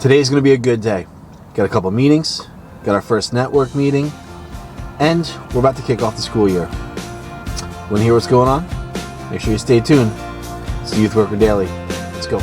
Today's going to be a good day. Got a couple meetings, got our first network meeting, and we're about to kick off the school year. Want to hear what's going on? Make sure you stay tuned. It's the Youth Worker Daily. Let's go.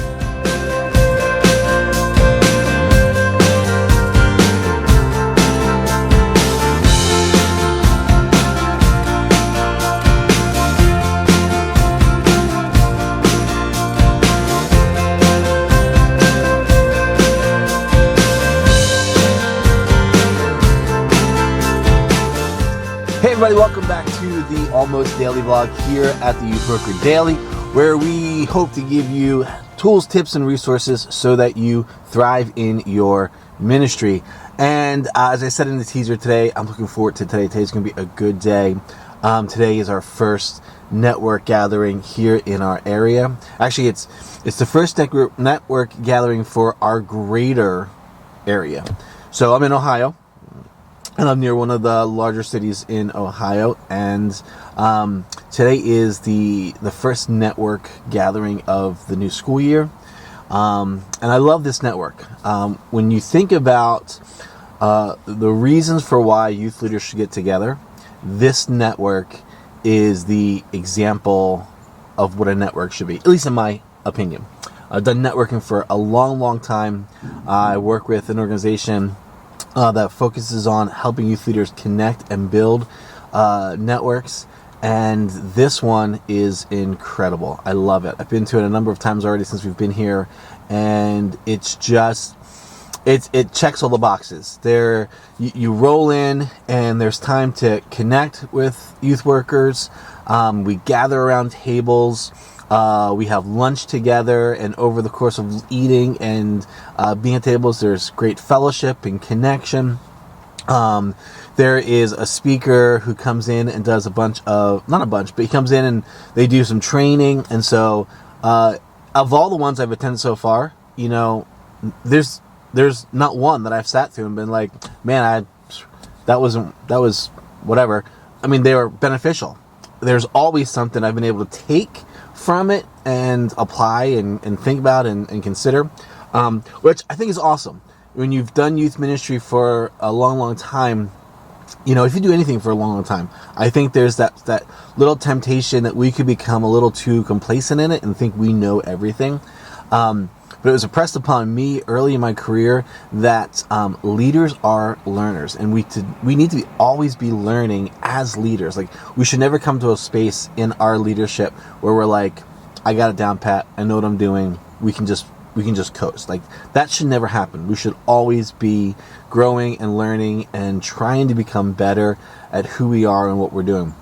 Hey everybody, welcome back to the Almost Daily Vlog here at the Youth Worker Daily, where we hope to give you tools, tips, and resources so that you thrive in your ministry. And as I said in the teaser today, I'm looking forward to today. Today's going to be a good day. Today is our first network gathering here in our area. Actually, it's the first network gathering for our greater area. So I'm in Ohio. And I'm near one of the larger cities in Ohio, and today is the first network gathering of the new school year, and I love this network. When you think about the reasons for why youth leaders should get together, this network is the example of what a network should be, at least in my opinion. I've done networking for a long time. I work with an organization that focuses on helping youth leaders connect and build networks, and this one is incredible. I love it. I've been to it a number of times already since we've been here, and it's just it checks all the boxes. There, you roll in, and there's time to connect with youth workers. We gather around tables. We have lunch together, and over the course of eating and being at tables, there's great fellowship and connection. There is a speaker who comes in and does he comes in and they do some training. And so, of all the ones I've attended so far, there's not one that I've sat through and been like, man, that was whatever. I mean, they were beneficial. There's always something I've been able to take from it and apply and think about and consider, which I think is awesome. When you've done youth ministry for a long time, if you do anything for a long time, I think there's that little temptation that we could become a little too complacent in it and think we know everything. But it was impressed upon me early in my career that leaders are learners, and we need to always be learning as leaders. Like, we should never come to a space in our leadership where we're like, I got it down pat, I know what I'm doing, we can just coast. Like, that should never happen. We should always be growing and learning and trying to become better at who we are and what we're doing.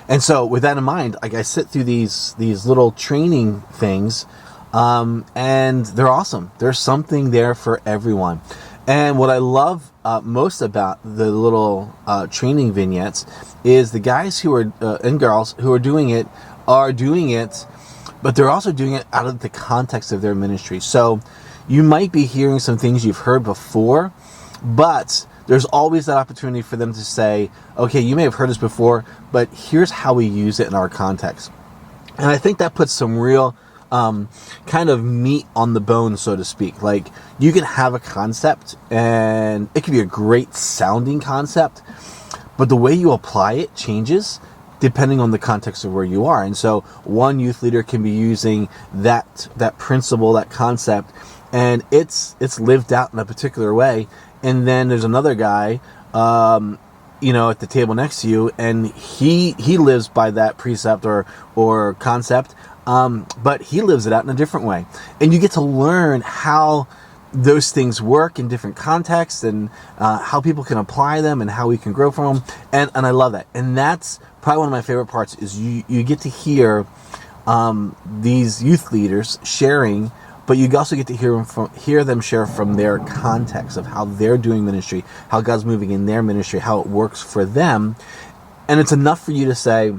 And so with that in mind, like, I sit through these little training things, and they're awesome. There's something there for everyone. And what I love most about the little training vignettes is the guys who are and girls who are doing it, but they're also doing it out of the context of their ministry. So you might be hearing some things you've heard before, but there's always that opportunity for them to say, okay, you may have heard this before, but here's how we use it in our context. And I think that puts some real kind of meat on the bone, so to speak. Like, you can have a concept, and it could be a great sounding concept, but the way you apply it changes depending on the context of where you are. And so one youth leader can be using that principle, that concept, and it's lived out in a particular way. And then there's another guy, at the table next to you, and he lives by that precept or concept, but he lives it out in a different way. And you get to learn how those things work in different contexts, and how people can apply them and how we can grow from them. And I love that. And that's probably one of my favorite parts, is you get to hear these youth leaders sharing, but you also get to hear them share from their context of how they're doing ministry, how God's moving in their ministry, how it works for them. And it's enough for you to say,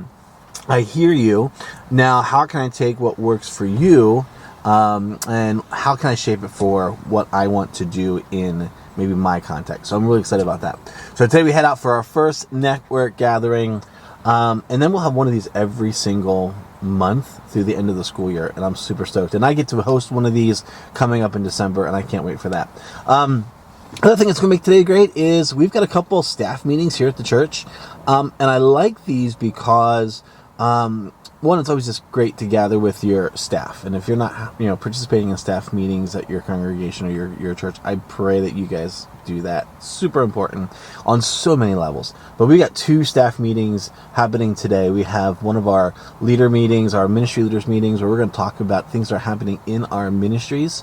I hear you. Now, how can I take what works for you, and how can I shape it for what I want to do in maybe my context? So I'm really excited about that. So today we head out for our first network gathering, and then we'll have one of these every single month through the end of the school year, and I'm super stoked. And I get to host one of these coming up in December, and I can't wait for that. Another thing that's going to make today great is we've got a couple staff meetings here at the church, and I like these because one, it's always just great to gather with your staff. And if you're not, participating in staff meetings at your congregation or your church, I pray that you guys do that. Super important on so many levels. But we got 2 staff meetings happening today. We have one of our leader meetings, our ministry leaders meetings, where we're going to talk about things that are happening in our ministries,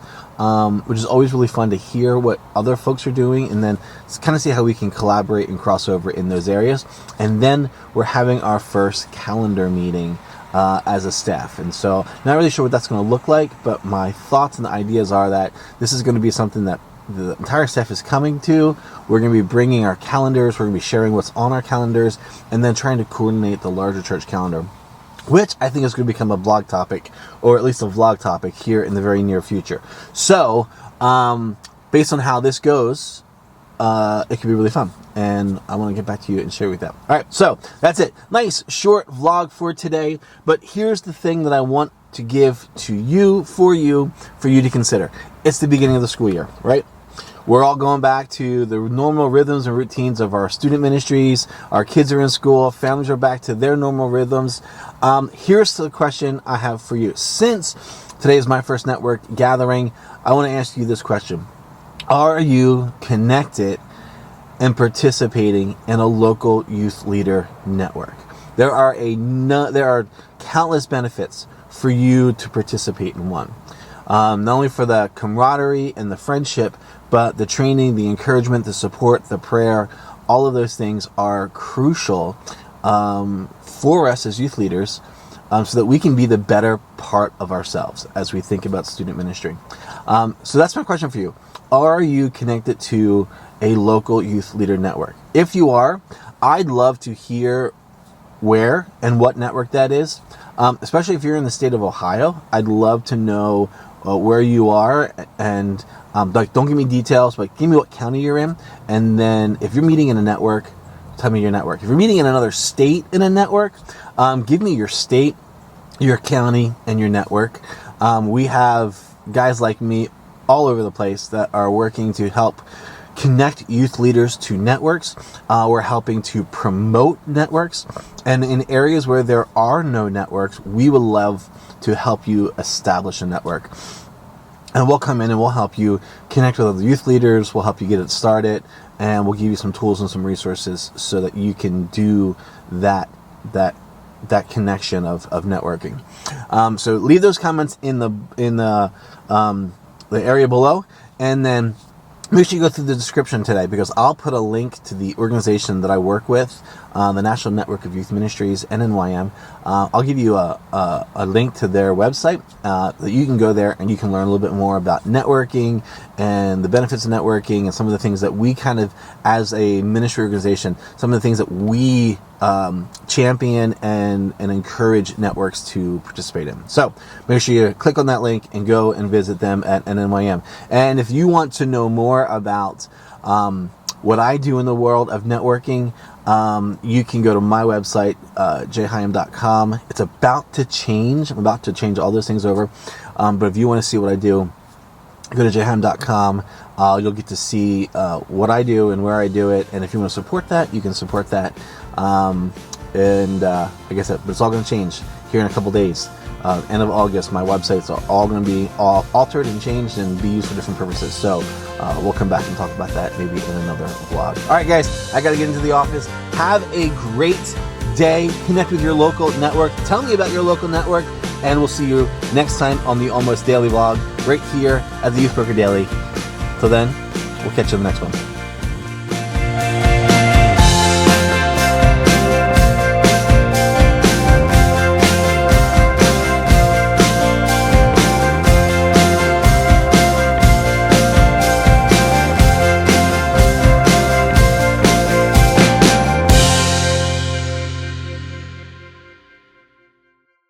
which is always really fun to hear what other folks are doing, and then kind of see how we can collaborate and cross over in those areas. And then we're having our first calendar meeting as a staff. And so not really sure what that's going to look like, but my thoughts and ideas are that this is going to be something that the entire staff is coming to. We're going to be bringing our calendars, we're going to be sharing what's on our calendars, and then trying to coordinate the larger church calendar, which I think is going to become a blog topic, or at least a vlog topic here in the very near future. So based on how this goes, it could be really fun, and I want to get back to you and share with that. All right, so that's it. Nice short vlog for today, but here's the thing that I want to give to you, for you to consider. It's the beginning of the school year, right? We're all going back to the normal rhythms and routines of our student ministries. Our kids are in school. Families are back to their normal rhythms. Here's the question I have for you. Since today is my first network gathering, I want to ask you this question. Are you connected and participating in a local youth leader network? There are countless benefits for you to participate in one. Not only for the camaraderie and the friendship, but the training, the encouragement, the support, the prayer, all of those things are crucial for us as youth leaders, so that we can be the better part of ourselves as we think about student ministry. So that's my question for you. Are you connected to a local youth leader network? If you are, I'd love to hear where and what network that is. Especially if you're in the state of Ohio, I'd love to know where you are, and don't give me details, but give me what county you're in. And then if you're meeting in a network, tell me your network. If you're meeting in another state in a network, give me your state, your county, and your network. We have guys like me all over the place that are working to help connect youth leaders to networks. We're helping to promote networks. And in areas where there are no networks, we would love to help you establish a network. And we'll come in and we'll help you connect with other youth leaders. We'll help you get it started, and we'll give you some tools and some resources so that you can do that connection of networking. So leave those comments in the area below, and then make sure you go through the description today, because I'll put a link to the organization that I work with, the National Network of Youth Ministries, NNYM. I'll give you a link to their website that you can go there and you can learn a little bit more about networking and the benefits of networking, and some of the things that we kind of, as a ministry organization, some of the things that we champion and encourage networks to participate in. So make sure you click on that link and go and visit them at NNYM. And if you want to know more about what I do in the world of networking, you can go to my website, jhyam.com. It's about to change. I'm about to change all those things over. But if you want to see what I do, go to jhyam.com. You'll get to see what I do and where I do it. And if you want to support that, you can support that. Like I said, but it's all going to change here in a couple days. End of August, my websites are all going to be all altered and changed and be used for different purposes. So we'll come back and talk about that maybe in another vlog. All right, guys, I got to get into the office. Have a great day. Connect with your local network. Tell me about your local network, and we'll see you next time on the Almost Daily Vlog right here at the Youth Broker Daily. Till then, we'll catch you in the next one.